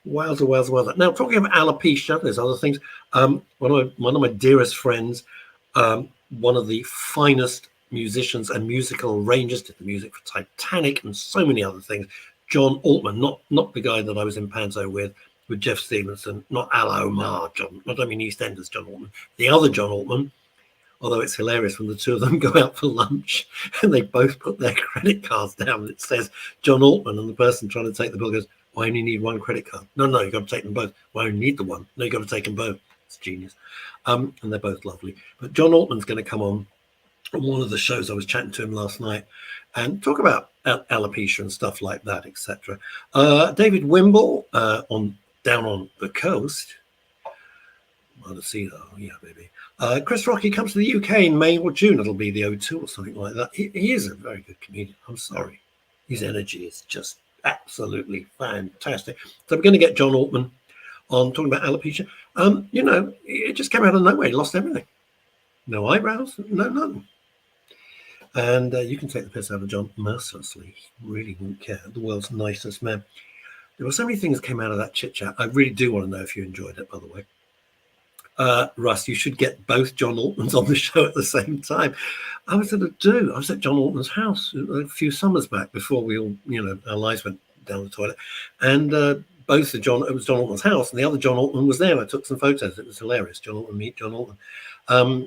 Wowza. Now, talking of alopecia, there's other things. One of my dearest friends, one of the finest musicians and musical arrangers, did the music for Titanic and so many other things. John Altman, not the guy that I was in Panzo with Jeff Stevenson, not Al Omar John. I don't mean EastEnders John Altman. The other John Altman. Although it's hilarious when the two of them go out for lunch and they both put their credit cards down. It says John Altman, and the person trying to take the bill goes, "I only need one credit card." No, you got to take them both. "Well, I only need the one." "No, you got to take them both." It's genius. And they're both lovely. But John Altman's going to come on on one of the shows. I was chatting to him last night and talk about alopecia and stuff like that, etc. David Wimble on Down on the Coast. Want to see that? Oh, yeah, baby. Chris Rocky comes to the UK in May or June. It'll be the O2 or something like that. He is a very good comedian. I'm sorry. His energy is just absolutely fantastic. So we're going to get John Altman on talking about alopecia. You know, it just came out of nowhere. He lost everything. No eyebrows, no nothing. And you can take the piss out of John mercilessly. He really wouldn't care. The world's nicest man. There were so many things that came out of that chit chat. I really do want to know if you enjoyed it, by the way. Russ, you should get both John Altmans on the show at the same time. I was at John Altman's house a few summers back before we all, you know, our lives went down the toilet. And it was John Altman's house, and the other John Altman was there. I took some photos. It was hilarious. John Altman meet John Altman.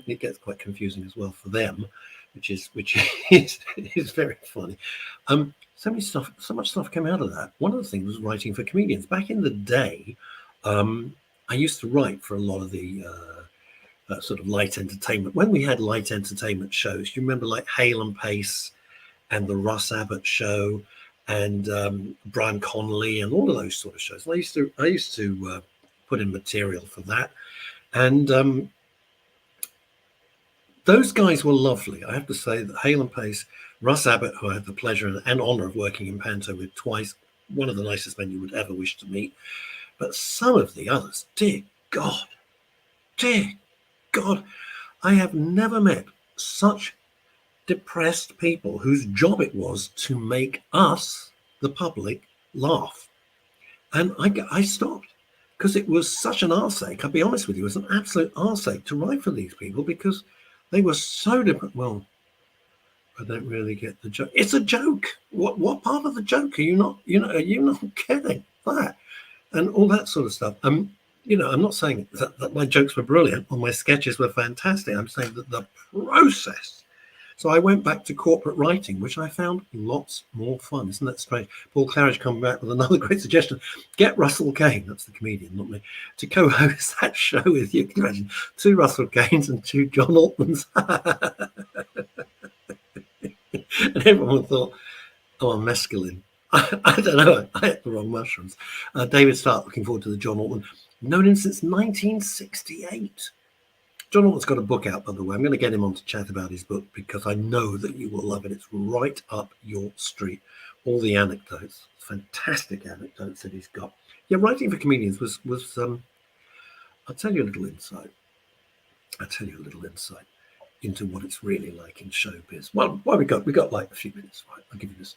It gets quite confusing as well for them, which is very funny. So much stuff came out of that. One of the things was writing for comedians. Back in the day, I used to write for a lot of the sort of light entertainment. When we had light entertainment shows, you remember like Hale and Pace and the Russ Abbott Show and Brian Connolly and all of those sort of shows. And I used to put in material for that. And those guys were lovely. I have to say that Hale and Pace, Russ Abbott, who I had the pleasure and honor of working in Panto with twice, one of the nicest men you would ever wish to meet. But some of the others, dear God, I have never met such depressed people whose job it was to make us, the public, laugh. And I stopped because it was such an arseache. I'll be honest with you, it was an absolute arseache to write for these people because they were so depressed. Well, I don't really get the joke. It's a joke. What part of the joke are you not getting that? And all that sort of stuff. You know, I'm not saying that my jokes were brilliant or my sketches were fantastic. I'm saying that the process. So I went back to corporate writing, which I found lots more fun. Isn't that strange? Paul Claridge coming back with another great suggestion. Get Russell Kane, that's the comedian, not me, to co-host that show with you. Can you imagine? 2 Russell Kanes and 2 John Altmans. And everyone thought, oh, I'm mescaline. I don't know. I ate the wrong mushrooms. David Stark, looking forward to the John Altman. Known him since 1968. John Altman's got a book out, by the way. I'm going to get him on to chat about his book because I know that you will love it. It's right up your street. All the anecdotes, fantastic anecdotes that he's got. Yeah, writing for comedians was I'll tell you a little insight. Into what it's really like in showbiz. Well, we got like a few minutes, right? I'll give you this.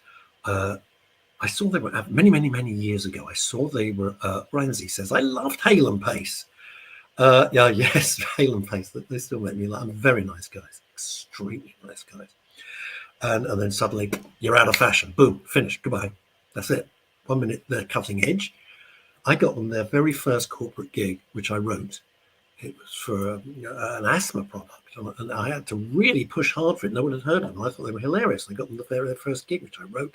I saw they were many years ago. I saw they were. Ramsey says I loved Hale and Pace. Yes, Hale and Pace. They still make me laugh. I'm very nice guys, extremely nice guys. And then suddenly you're out of fashion. Boom, finished. Goodbye. That's it. 1 minute they're cutting edge. I got them their very first corporate gig, which I wrote. It was for an asthma product, and I had to really push hard for it. No one had heard of them. I thought they were hilarious. I got them their first gig, which I wrote.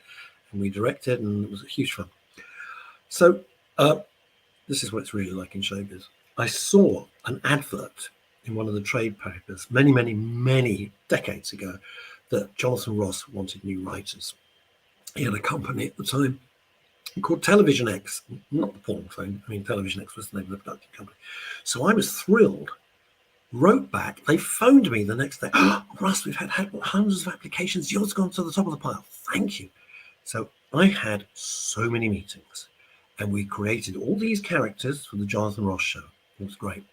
And we directed, and it was a huge fun. So this is what it's really like in showbiz. I saw an advert in one of the trade papers many decades ago that Jonathan Ross wanted new writers. He had a company at the time called Television X, not the porn phone. I mean, Television X was the name of the production company. So I was thrilled. Wrote back. They phoned me the next day. Oh, Russ, we've had hundreds of applications. Yours gone to the top of the pile. Thank you. So I had so many meetings and we created all these characters for the Jonathan Ross show. It was great.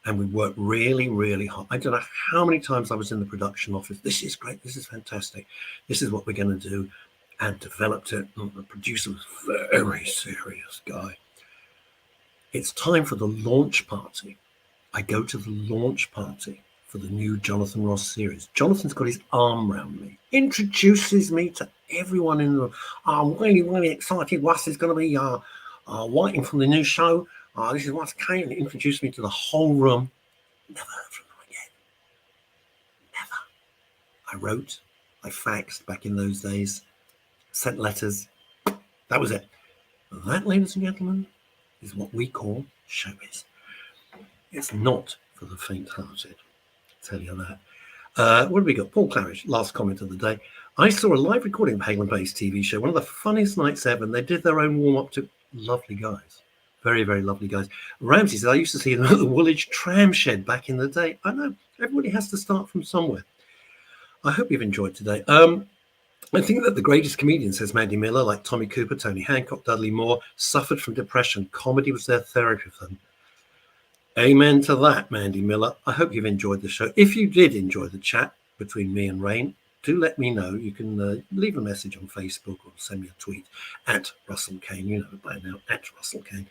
And we worked really hard. I don't know how many times I was in the production office. This is great. This is fantastic. This is what we're going to do. And developed it. And the producer was a very serious guy. It's time for the launch party. I go to the launch party for the new Jonathan Ross series. Jonathan's got his arm around me, introduces me to everyone in the room. I'm really excited. Russ is going to be writing for the new show. This is Russ Kane. Introduced me to the whole room. Never heard from them again. Never. I wrote, I faxed back in those days, sent letters. That was it. That, ladies and gentlemen, is what we call showbiz. It's not for the faint-hearted. Tell you that. What have we got? Paul Claridge, last comment of the day. I saw a live recording of Hale & Bass TV show, one of the funniest nights ever, and they did their own warm-up to lovely guys. Very, very lovely guys. Ramsey said, I used to see them at the Woolwich tram shed back in the day. I know, everybody has to start from somewhere. I hope you've enjoyed today. I think that the greatest comedians, says Mandy Miller, like Tommy Cooper, Tony Hancock, Dudley Moore, suffered from depression. Comedy was their therapy for them. Amen to that, Mandy Miller. I hope you've enjoyed the show. If you did enjoy the chat between me and Rain, do let me know. You can leave a message on Facebook or send me a tweet at Russell Kane. You know it by now, at Russell Kane.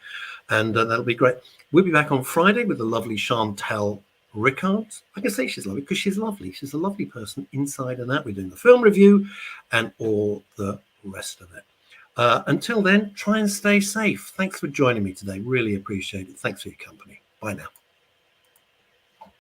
And that'll be great. We'll be back on Friday with the lovely Chantel Rickard. I can say she's lovely because she's lovely. She's a lovely person inside and out. We're doing the film review and all the rest of it. Until then, try and stay safe. Thanks for joining me today. Really appreciate it. Thanks for your company. Bye now.